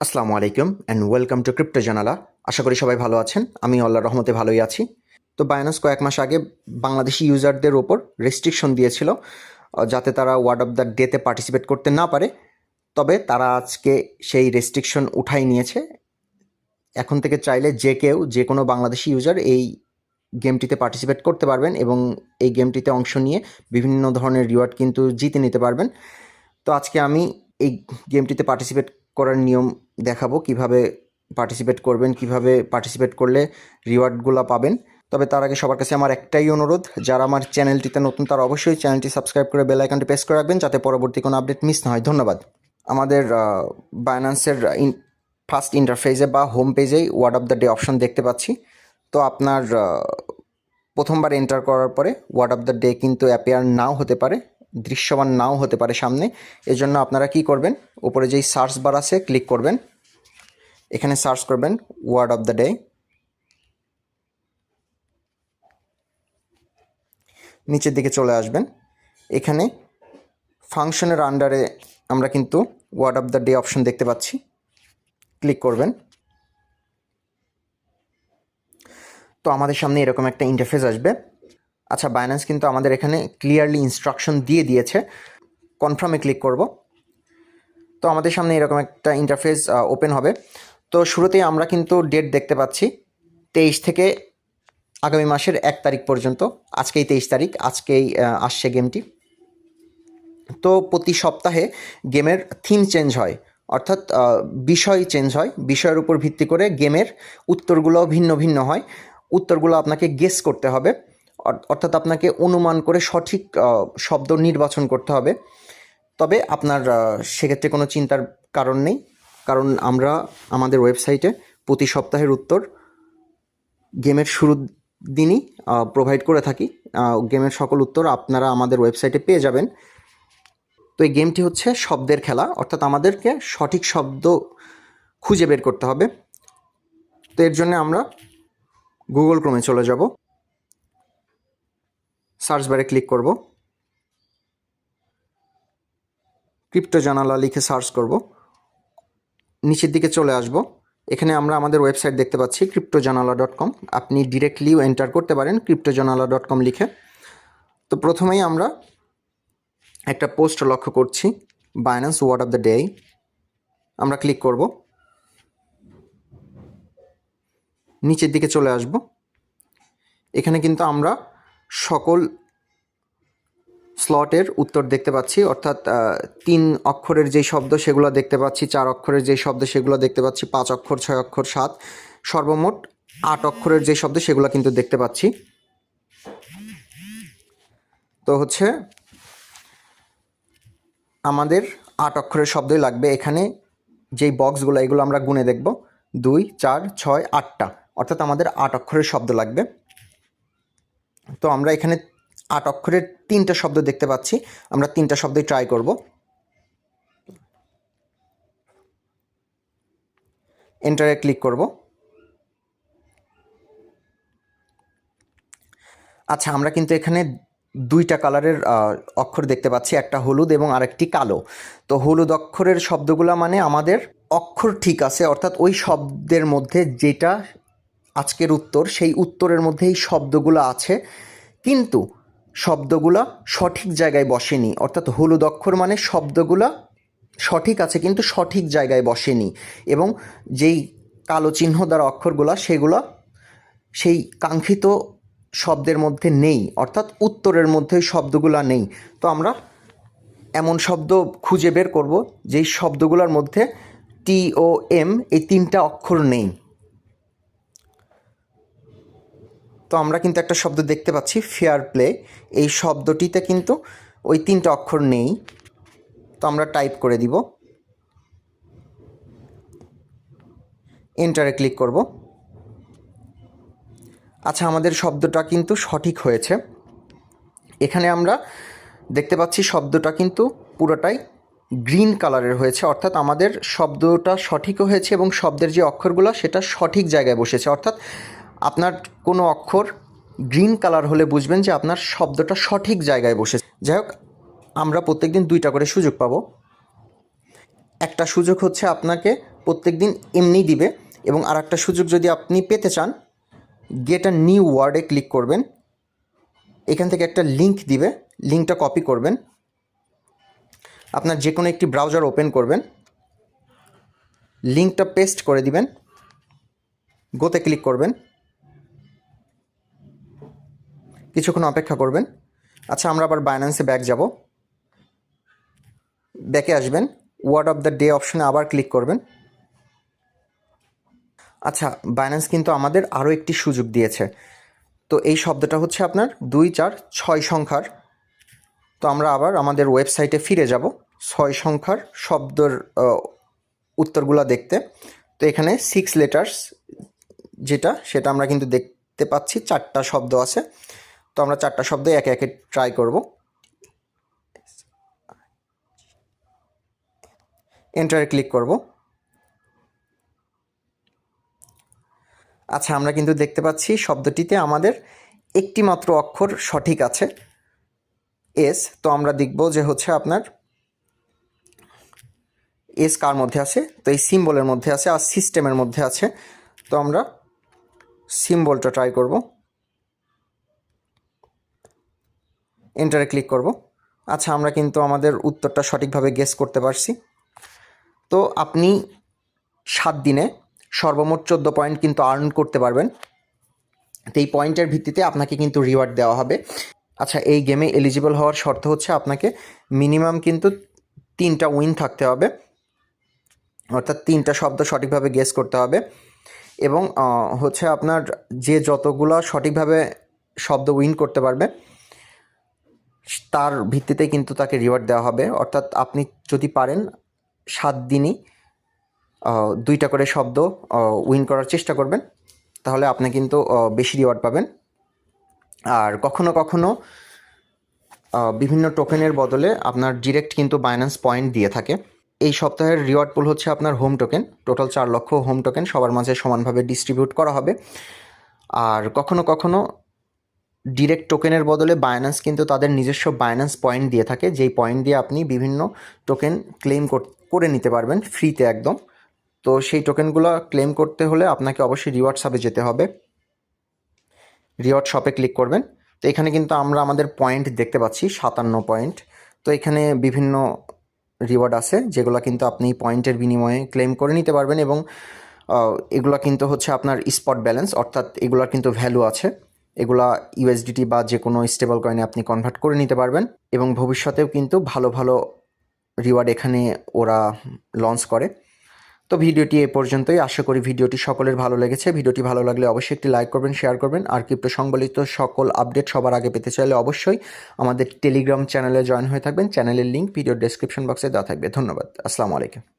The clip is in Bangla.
আসসালামু আলাইকুম অ্যান্ড ওয়েলকাম টু ক্রিপ্টো জানালা। আশা করি সবাই ভালো আছেন। আমি আল্লাহর রহমতে ভালোই আছি। তো বাইন্যান্স কয়েক মাস আগে বাংলাদেশি ইউজারদের ওপর রেস্ট্রিকশন দিয়েছিল যাতে তারা ওয়ার্ড অফ দ্য ডেতে পার্টিসিপেট করতে না পারে। তবে তারা আজকে সেই রেস্ট্রিকশন উঠাই নিয়েছে। এখন থেকে চাইলে যে কেউ যে কোনো বাংলাদেশি ইউজার এই গেমটিতে পার্টিসিপেট করতে পারবেন এবং এই গেমটিতে অংশ নিয়ে বিভিন্ন ধরনের রিওয়ার্ড কিন্তু জিতে নিতে পারবেন। তো আজকে আমি এই গেমটিতে পার্টিসিপেট করার নিয়ম দেখাবো, কিভাবে পার্টিসিপেট করবেন, কিভাবে পার্টিসিপেট করলে রিওয়ার্ডগুলো পাবেন। তবে তার আগে সবার কাছে আমার একটাই অনুরোধ, যারা আমার চ্যানেলটিতে নতুন তারা অবশ্যই চ্যানেলটি সাবস্ক্রাইব করে বেল আইকনটি প্রেস করে রাখবেন যাতে পরবর্তী কোনো আপডেট মিস না হয়। ধন্যবাদ। আমাদের বাইন্যান্সের ফার্স্ট ইন্টারফেসে বা হোম পেজেই word of the day option দেখতে পাচ্ছি। তো আপনার প্রথমবার এন্টার করার পরে ওয়ার্ড অফ দ্য ডে কিন্তু অ্যাপিয়ার নাও হতে পারে, দৃশ্যমান নাও হতে পারে সামনে। এজন্য আপনারা কি করবেন, উপরে যেই সার্চ বার আছে ক্লিক করবেন, এখানে সার্চ করবেন ওয়ার্ড অফ দ্য ডে। নিচের দিকে চলে আসবেন, এখানে ফাংশনের আন্ডারে আমরা কিন্তু word of the day option দেখতে পাচ্ছি, ক্লিক করবেন। তো আমাদের সামনে এরকম একটা ইন্টারফেস আসবে। আচ্ছা, বাইন্যান্স কিন্তু আমাদের এখানে ক্লিয়ারলি ইনস্ট্রাকশন দিয়ে দিয়েছে। কনফার্মে ক্লিক করব। তো আমাদের সামনে এরকম একটা ইন্টারফেস ওপেন হবে। তো শুরুতেই আমরা কিন্তু ডেট দেখতে পাচ্ছি 23 থেকে আগামী মাসের 1 তারিখ পর্যন্ত। আজকেই 23 তারিখ, আজকেই আসছে গেমটি। তো প্রতি সপ্তাহে গেমের থিম চেঞ্জ হয়, অর্থাৎ বিষয় চেঞ্জ হয়। বিষয়ের উপর ভিত্তি করে গেমের উত্তরগুলো ভিন্ন ভিন্ন হয়। উত্তরগুলো আপনাকে গেস করতে হবে, অর্থাৎ আপনাকে অনুমান করে সঠিক শব্দ নির্বাচন করতে হবে। তবে আপনার সেক্ষেত্রে কোনো চিন্তার কারণ নেই, কারণ আমরা আমাদের ওয়েবসাইটে প্রতি সপ্তাহের উত্তর গেমের শুরুর দিনই প্রোভাইড করে থাকি। গেমের সকল উত্তর আপনারা আমাদের ওয়েবসাইটে পেয়ে যাবেন। তো এই গেমটি হচ্ছে শব্দের খেলা, অর্থাৎ আমাদেরকে সঠিক শব্দ খুঁজে বের করতে হবে। তো এর জন্য আমরা গুগল ক্রোমে চলে যাব, সার্চ বারে ক্লিক করব, ক্রিপ্টো জানালা লিখে সার্চ করব, নিচের দিকে চলে আসব। এখানে আমরা আমাদের ওয়েবসাইট দেখতে পাচ্ছি cryptojanala.com। আপনি ডিরেক্টলিও এন্টার করতে পারেন cryptojanala.com লিখে। তো প্রথমেই আমরা একটা পোস্ট লক্ষ্য করছি, Binance word of the day. আমরা ক্লিক করব, নিচের দিকে চলে আসব। এখানে কিন্তু আমরা সকল স্লটের উত্তর দেখতে পাচ্ছি, অর্থাৎ 3 অক্ষরের যেই শব্দ সেগুলো দেখতে পাচ্ছি, 4 অক্ষরের যেই শব্দ সেগুলো দেখতে পাচ্ছি, 5 অক্ষর, 6 অক্ষর, 7, সর্বমোট 8 অক্ষরের যে শব্দ সেগুলো কিন্তু দেখতে পাচ্ছি। তো হচ্ছে আমাদের 8 অক্ষরের শব্দই লাগবে। এখানে যেই বক্সগুলো এগুলো আমরা গুনে দেখব, 2, 4, 6, 8টা, অর্থাৎ আমাদের 8 অক্ষরের শব্দ লাগবে। তো আমরা এখানে 8 অক্ষরের 3টা শব্দ দেখতে পাচ্ছি, আমরা 3টা শব্দই ট্রাই করব। এন্টারে ক্লিক করব। আচ্ছা, আমরা কিন্তু এখানে 2টা কালারের অক্ষর দেখতে পাচ্ছি, একটা হলুদ এবং আরেকটি কালো। তো হলুদ অক্ষরের শব্দগুলো মানে আমাদের অক্ষর ঠিক আছে, অর্থাৎ ওই শব্দের মধ্যে যেটা আজকের উত্তর সেই উত্তরের মধ্যে এই শব্দগুলো আছে, কিন্তু শব্দগুলো সঠিক জায়গায় বসেনি। অর্থাৎ হলুদ অক্ষর মানে শব্দগুলো সঠিক আছে কিন্তু সঠিক জায়গায় বসেনি, এবং যেই কালো চিহ্ন দ্বারা অক্ষরগুলো সেগুলো সেই কাঙ্ক্ষিত শব্দের মধ্যে নেই, অর্থাৎ উত্তরের মধ্যে শব্দগুলো নেই। তো আমরা এমন শব্দ খুঁজে বের করব যেই শব্দগুলোর মধ্যে TOM এই 3টা অক্ষর নেই। তো আমরা কিন্তু একটা শব্দ দেখতে পাচ্ছি ফেয়ার প্লে, এই শব্দটিতে কিন্তু ওই 3টা অক্ষর নেই। তো আমরা টাইপ করে দিব, এন্টারে ক্লিক করব। আচ্ছা, আমাদের শব্দটা কিন্তু সঠিক হয়েছে। এখানে আমরা দেখতে পাচ্ছি শব্দটা কিন্তু পুরোটাই গ্রিন কালারের হয়েছে, অর্থাৎ আমাদের শব্দটা সঠিকও হয়েছে এবং শব্দের যে অক্ষরগুলো সেটা সঠিক জায়গায় বসেছে। অর্থাৎ আপনার কোনো অক্ষর গ্রিন কালার হলে বুঝবেন যে আপনার শব্দটা সঠিক জায়গায় বসেছে। যাই হোক, আমরা প্রত্যেকদিন 2টা করে সুযোগ পাবো। একটা সুযোগ হচ্ছে আপনাকে প্রত্যেক দিন এমনিই দিবে। এবং আর একটা সুযোগ যদি আপনি পেতে চান, গেট আ নিউ ওয়ার্ডে ক্লিক করবেন। এখান থেকে একটা লিঙ্ক দিবে, লিঙ্কটা কপি করবেন, আপনার যে কোনো একটি ব্রাউজার ওপেন করবেন, লিঙ্কটা পেস্ট করে দিবেন, গোতে ক্লিক করবেন, কিছুক্ষণ অপেক্ষা করবেন। আচ্ছা, আমরা আবার বাইন্যান্সে ব্যাক যাব। ব্যাকে আসবেন, ওয়ার্ড অফ দ্য ডে অপশনে আবার ক্লিক করবেন। আচ্ছা, বাইন্যান্স কিন্তু আমাদের আরও একটি সুযোগ দিয়েছে। তো এই শব্দটা হচ্ছে আপনার 2, 4, 6 সংখ্যার। তো আমরা আবার আমাদের ওয়েবসাইটে ফিরে যাব 6 সংখ্যার শব্দের উত্তরগুলো দেখতে। তো এখানে 6 লেটার্স যেটা, সেটা আমরা কিন্তু দেখতে পাচ্ছি 4টা শব্দ আছে। তো আমরা 4টা শব্দ একে একে ট্রাই করব। এন্টারে ক্লিক করব। আচ্ছা, আমরা কিন্তু দেখতে পাচ্ছি শব্দটিতে আমাদের একটি মাত্র অক্ষর সঠিক আছে, এস। তো আমরা দেখব যে হচ্ছে আপনার এস কার মধ্যে আছে। তো এই সিম্বলের মধ্যে আছে আর সিস্টেমের মধ্যে আছে। তো আমরা সিম্বলটা ট্রাই করব, এন্টারে ক্লিক করব। আচ্ছা, আমরা কিন্তু আমাদের উত্তরটা সঠিকভাবে গেস করতে পারছি। তো আপনি 7 দিনে সর্বমোট 14 পয়েন্ট কিন্তু আর্ন করতে পারবেন। তো এই পয়েন্টের ভিত্তিতে আপনাকে কিন্তু রিওয়ার্ড দেওয়া হবে। আচ্ছা, এই গেমে এলিজিবল হওয়ার শর্ত হচ্ছে আপনাকে মিনিমাম কিন্তু 3টা উইন থাকতে হবে, অর্থাৎ 3টা শব্দ সঠিকভাবে গেস করতে হবে। এবং হচ্ছে আপনার যে যতগুলো সঠিকভাবে শব্দ উইন করতে পারবে তার ভিত্তিতে কিন্তু তাকে রিওয়ার্ড দেওয়া হবে। অর্থাৎ আপনি যদি পারেন 7 দিনই 2টা করে শব্দ উইন করার চেষ্টা করবেন, তাহলে আপনি কিন্তু বেশি রিওয়ার্ড পাবেন। আর কখনো কখনো বিভিন্ন টোকেনের বদলে আপনার ডিরেক্ট কিন্তু বাইন্যান্স পয়েন্ট দিয়ে থাকে। এই সপ্তাহের রিওয়ার্ড পুল হচ্ছে আপনার হোম টোকেন। টোটাল 4 লক্ষ হোম টোকেন সবার মাঝে সমানভাবে ডিস্ট্রিবিউট করা হবে। আর কখনো কখনো ডিরেক্ট টোকেনের বদলে বাইন্যান্স কিন্তু তাদের নিজস্ব বাইন্যান্স পয়েন্ট দিয়ে থাকে, যেই পয়েন্ট দিয়ে আপনি বিভিন্ন টোকেন ক্লেম করে নিতে পারবেন ফ্রিতে একদম। তো সেই টোকেনগুলো ক্লেম করতে হলে আপনাকে অবশ্যই রিওয়ার্ড শপে যেতে হবে। রিওয়ার্ড শপে ক্লিক করবেন। তো এখানে কিন্তু আমরা আমাদের পয়েন্ট দেখতে পাচ্ছি 57 পয়েন্ট। তো এখানে বিভিন্ন রিওয়ার্ড আছে যেগুলো কিন্তু আপনি পয়েন্টের বিনিময়ে ক্লেম করে নিতে পারবেন। এবং এগুলো কিন্তু হচ্ছে আপনার স্পট ব্যালেন্স, অর্থাৎ এগুলোর কিন্তু ভ্যালু আছে। এগুলা ইউএসডিটি বা যে কোনো স্টেবল কয়েনে আপনি কনভার্ট করে নিতে পারবেন। এবং ভবিষ্যতেও কিন্তু ভালো ভালো রিওয়ার্ড এখানে ওরা লঞ্চ করে। তো ভিডিওটি এ পর্যন্তই। আশা করি ভিডিওটি সকলের ভালো লেগেছে। ভিডিওটি ভালো লাগলে অবশ্যই একটি লাইক করবেন, শেয়ার করবেন। আর ক্রিপ্টো সংবলিত সকল আপডেট সবার আগে পেতে চাইলে অবশ্যই আমাদের টেলিগ্রাম চ্যানেলে জয়েন হয়ে থাকবেন। চ্যানেলের লিঙ্ক ভিডিওর ডেসক্রিপশন বক্সে দেওয়া থাকবে। ধন্যবাদ। আসসালামু আলাইকুম।